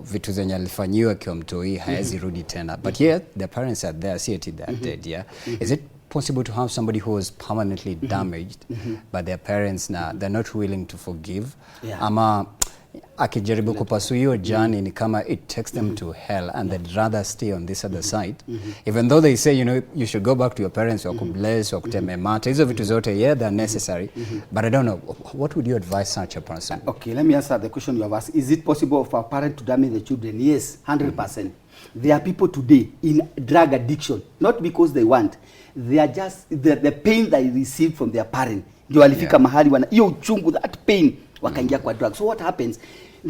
vitu zenye alifanyiwa kwa mtoi haezi rudi tena, but yet their parents are there, see it, they're dead. Yeah, is it possible to have somebody who was permanently damaged but their parents now they're not willing to forgive? Ama akijaribu kupasu hiyo journey ni kama it takes them to hell and they'd rather stay on this other side, even though they say, you know, you should go back to your parents, wakubless, wakuteme mata, hizo vitu zote, yeah, they're necessary, but I don't know, what would you advise such a person? Okay, let me answer the question you have asked. Is it possible for a parent to damage the children? Yes, 100%. There are people today in drug addiction, not because they want, they are just the pain they received from their parent ndio walifika mahali wana hiyo uchungu, that pain wakaingia kwa drugs. So what happens,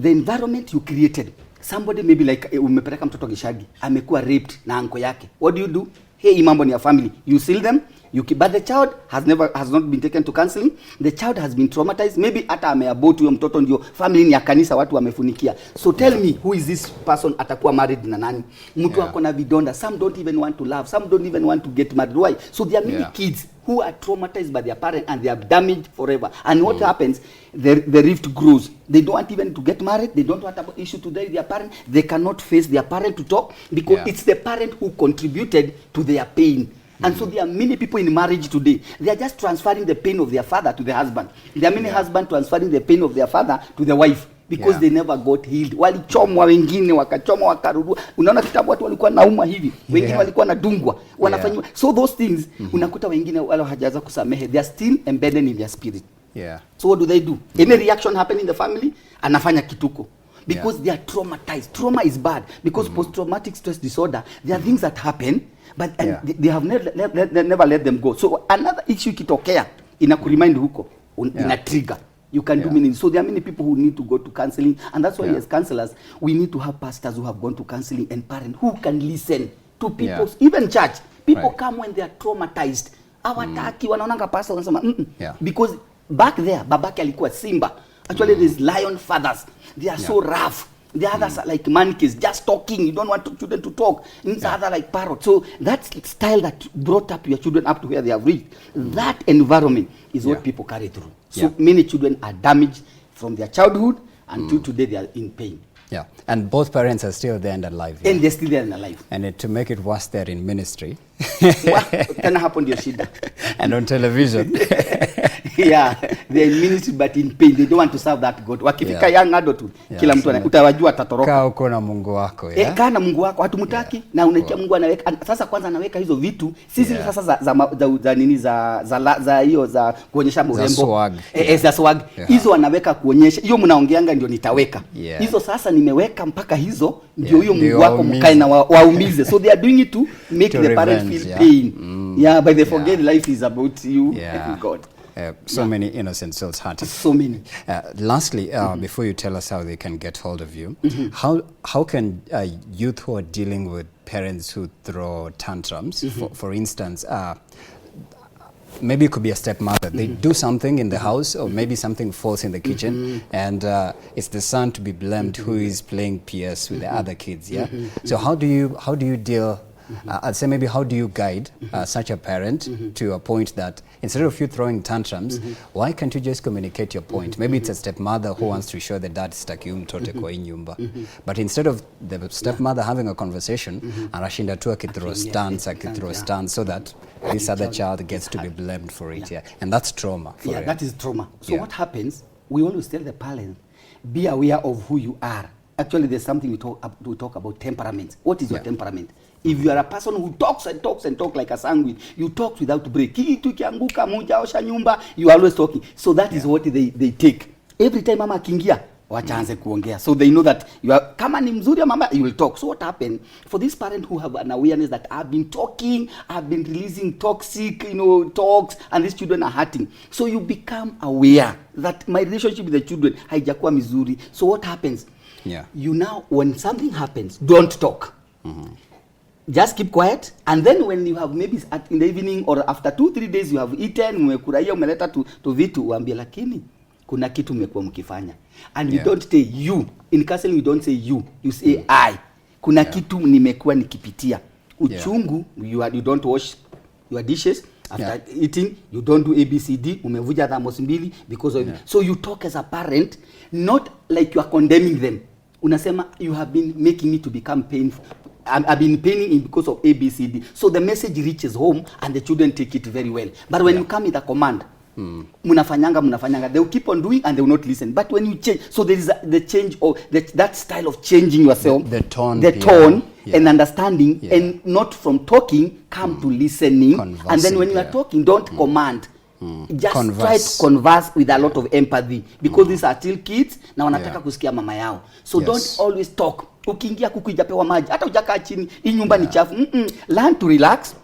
the environment you created, somebody maybe like umepeleka mtoto Gishagi amekuwa raped na anko yake, what do? Hey, mambo ni ya family, you seal them, but the child has not been taken to counseling, the child has been traumatized, maybe hata ameabort huyo mtoto, ndio family ni ya kanisa, watu wamefunikia. So tell me, who is this person atakuwa married na nani? Mtu wako na vidonda, some don't even want to love, some don't even want to get married. Why? So there are many kids who are traumatized by their parents and they are damaged forever. And what happens, the rift grows. They don't want even to get married, they don't want to issue to their parent, they cannot face their parent to talk because it's the parent who contributed to their pain. And so there are many people in marriage today, they are just transferring the pain of their father to the husband. There are many husbands transferring the pain of their father to the wife because they never got healed. Walichomwa wengine, wakachomwa wakarudua. Unaona kitabu watu walikuwa nauma hivi, wengine walikuwa nadungwa, wanafanywa. So those things, unakuta wengine wale hajaanza kusamehe, they are still embedded in their spirit. So what do? Any reaction happen in the family, anafanya kituko. Because they are traumatized. Trauma is bad because post-traumatic stress disorder, there are things that happen, but they have never let them go. So another issue kitokea, inakuremind huko, ina trigger. You can do many. So there are many people who need to go to counseling, and that's why as counselors, we need to have pastors who have gone to counseling and parents who can listen to people, even church. People come when they are traumatized. Hawataki, wanaonanga pastor wanasema because back there, babake alikuwa simba. Actually, these lion fathers, they are so rough. The others are like monkeys, just talking. You don't want children to talk. And the other like parrots. So that style that brought up your children up to where they have reached, that environment is what people carry through. So many children are damaged from their childhood until today they are in pain. Yeah, and both parents are still there and alive. And they're still there and alive. And to make it worse, they're in ministry. What happened to your shida? And on television. Yeah, they're in ministry but in pain. They don't want to serve that God. Wakifika young adulthood, kila mtu utawajua atatoroka. Kaa uko na Mungu wako, kaa na Mungu wako, hatumtaki na unaikia Mungu anaweka. Sasa kwanza anaweka hizo vitu. Sisi sasa za nini za hiyo za kuonyesha urembo. Za swag. Hizo anaweka kuonyesha. Hiyo mnaongeanga ndio nitaweka. Hizo sasa nimeweka mpaka hizo ndio hiyo Mungu wako mkae na waumize. So they are doing it to make the parents feel pain. But they forget life is about you and God. So many innocent souls hurting. So many. Lastly, before you tell us how they can get hold of you, how can youth who are dealing with parents who throw tantrums, for instance, maybe it could be a stepmother, they do something in the house or maybe something falls in the kitchen and it's the son to be blamed who is playing PS with the other kids, So how do you deal, I'd say maybe how do you guide such a parent to a point that instead of you throwing tantrums, why can't you just communicate your point? Maybe it's a stepmother who wants to show the dad staki mtoto kwa nyumba. But instead of the stepmother having a conversation, anashinda tu akithrow stands so that this other child gets to be blamed for it. And that's trauma. That is trauma. So what happens, we always tell the parent, be aware of who you are. Actually, there's something we talk about temperament. What is your temperament? If you are a person who talks and talks and talks like a sanguine, you talk without break. Kitu kianguka moja osha nyumba, you are always talking. So that is what they take. Every time mama kingia, wachaanze kuongea. So they know that you are kama ni mzuri ya mama, you will talk. So what happened for this parent who have an awareness that I've been talking, I've been releasing toxic, talks, and these children are hurting. So you become aware that my relationship with the children haijakuwa mizuri. So what happens? You now, when something happens, don't talk. Just keep quiet, and then when you have maybe in the evening or after 2-3 days you have eaten, umekuraia umeleta to vitu, uambie lakini kuna kitu mmekuwa mkifanya. And you don't say you. In counseling you don't say you say I. Kuna kitu nimekuwa nikipitia. Uchungu, you don't wash your dishes. After eating, you don't do ABCD, umevuja thermos mbili because of so you talk as a parent, not like you are condemning them. unasema you have been making me to become painful. I've been paining him because of ABCD. So the message reaches home and the children take it very well. But when you come with a command, munafanyanga, they will keep on doing and they will not listen. But when you change, so there is the change of that style of changing yourself, the tone and understanding, and not from talking come to listening. And then when you are talking, don't command. Just try to converse with a lot of empathy, because these are still kids na wanataka kusikia mama yao. So don't always talk. Ukiingia kuku ijapewa maji, hata ujakaa chini, hii nyumba ni chafu. Learn to relax.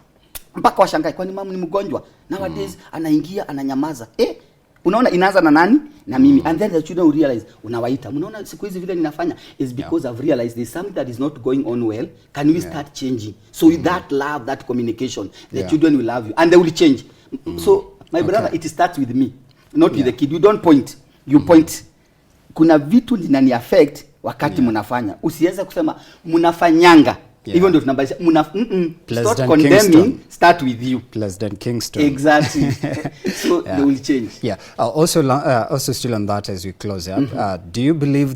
Mpaka washangae, kwani mama ni mgonjwa? Nowadays anaingia ananyamaza. Unaona inaanza na nani? Na mimi. And then the children will realize, unawaita. Unaona siku hizi vile ninafanya is because I've realized there's something that is not going on well. Can we start changing? So with that love, that communication, the children will love you and they will change. So my brother, it starts with me, not with the kid. You don't point, you point. Kuna vitu linani affect wakati mnafanya. Usiweze kusema mnafanyanga. Even ndio tunabadilisha start condemning, start with you. President Kingston. Exactly. So they will change. Also still on that as we close up, do you believe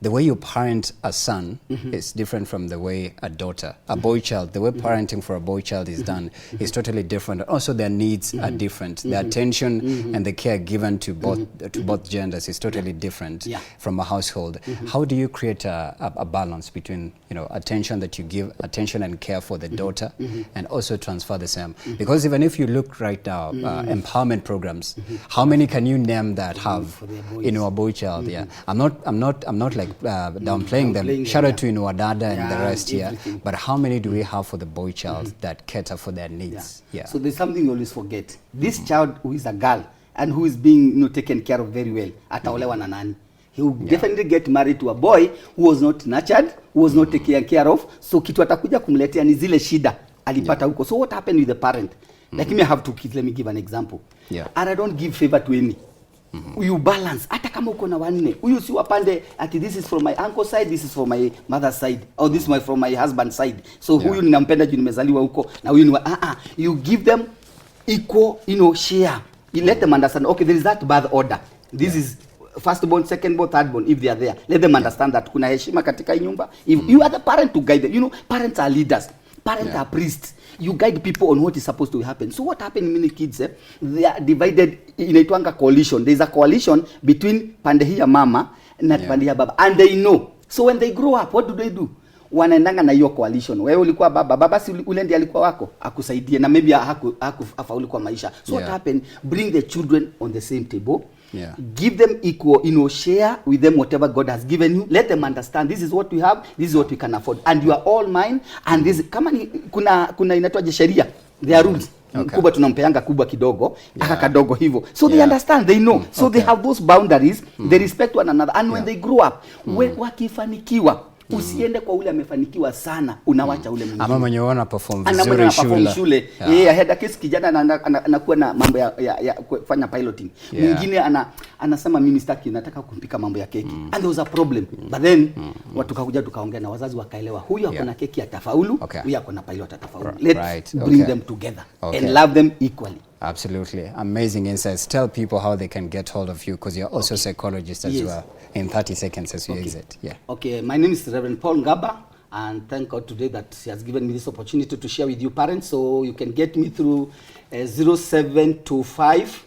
the way you parent a son is different from the way a daughter, a boy child, the way parenting for a boy child is done is totally different. Also their needs are different. The attention and the care given to both genders is totally different from a household. How do you create a balance between, attention that you give, attention and care for the daughter, and also transfer the same? Because even if you look right now, empowerment programs, how many can you name that have, a boy child? I'm not like downplaying them. Shout out to Wadada and the rest here. But how many do we have for the boy child that cater for their needs? So there's something you always forget. This child who is a girl and who is being taken care of very well, ataolewa na nani? He will definitely get married to a boy who was not nurtured, who was not taken care of. So kitu atakuja kumletea ni zile shida alipata huko. So what happened with the parent? Like me, I have 2 kids. Let me give an example. And I don't give favor to any. You balance. Hata kama uko na wanne, huyu si wapande ati this is from my uncle's side, this is from my mother's side, or this is from my husband's side. So huyu ninampenda juu nimezaliwa huko na huyu ni you give them equal, share. You let them understand, okay, there is that birth order. This is first born, second born, third born, if they are there. Let them understand that kuna heshima katika hii nyumba. If you are the parent to guide them. Parents are leaders. Parents are priests. You guide people on what is supposed to happen. So what happened in many kids, they are divided inaitwanga coalition. There is a coalition between pande hii ya mama na pande ya baba. And they know. So when they grow up, what do? Wanaendanga na hiyo coalition. Wewe ulikuwa baba si ule ndiye alikuwa wako, akusaidie na maybe hakufaulu kwa maisha. So what happened? Bring the children on the same table. Give them equal, share with them whatever God has given you. Let them understand this is what we have, this is what we can afford, and you are all mine. And this kama kuna inaitwaje sheria, there are rules. Kubwa tunampeanga kubwa kidogo, aka kadogo hivyo. So they understand, they know. So they have those boundaries, they respect one another. And when they grow up, wakifanikiwa, usiende kwa ule amefanikiwa sana, unawacha ule mwingine. Ama mwenye wana perform vizuri shule. Head case kijana anakuwa na mambo ya kufanya piloting. Mwingine anasema mimi sitaki, nataka kupika mambo ya keki. And there was a problem. But then watu kakuja tukaongea na wazazi wakaelewa, huyu ako na keki atafaulu, huyu ako na pilot atafaulu. Let's bring them together and love them equally. Absolutely. Amazing insights. Tell people how they can get hold of you, because you're also a psychologist as well. In 30 seconds as we exit. Okay, my name is Reverend Paul Ngaba, and thank God today that he has given me this opportunity to share with you parents. So you can get me through 0725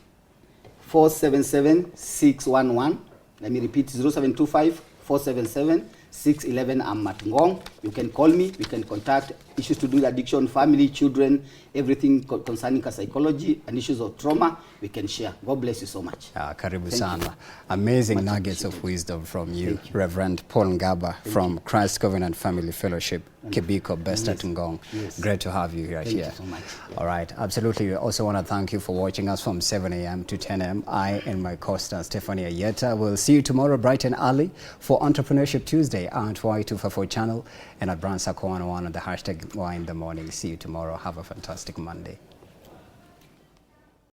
477 611. Let me repeat, 0725 477 611. I'm at Ngong. You can call me. We can contact issues to do with addiction, family, children, everything concerning psychology and issues of trauma. We can share. God bless you so much. Karibu sana. Amazing nuggets of wisdom from you, Reverend Paul Ngaba from Christ Covenant Family Fellowship, Kibiko, Best at Ngong. Great to have you here. Thank you so much. All right, absolutely. We also want to thank you for watching us from 7 a.m. to 10 a.m. I and my co-star Stephanie Ayeta will see you tomorrow bright and early for Entrepreneurship Tuesday at Y254 channel and at Brand Sako 101 on the hashtag Y in the morning. See you tomorrow. Have a fantastic Monday.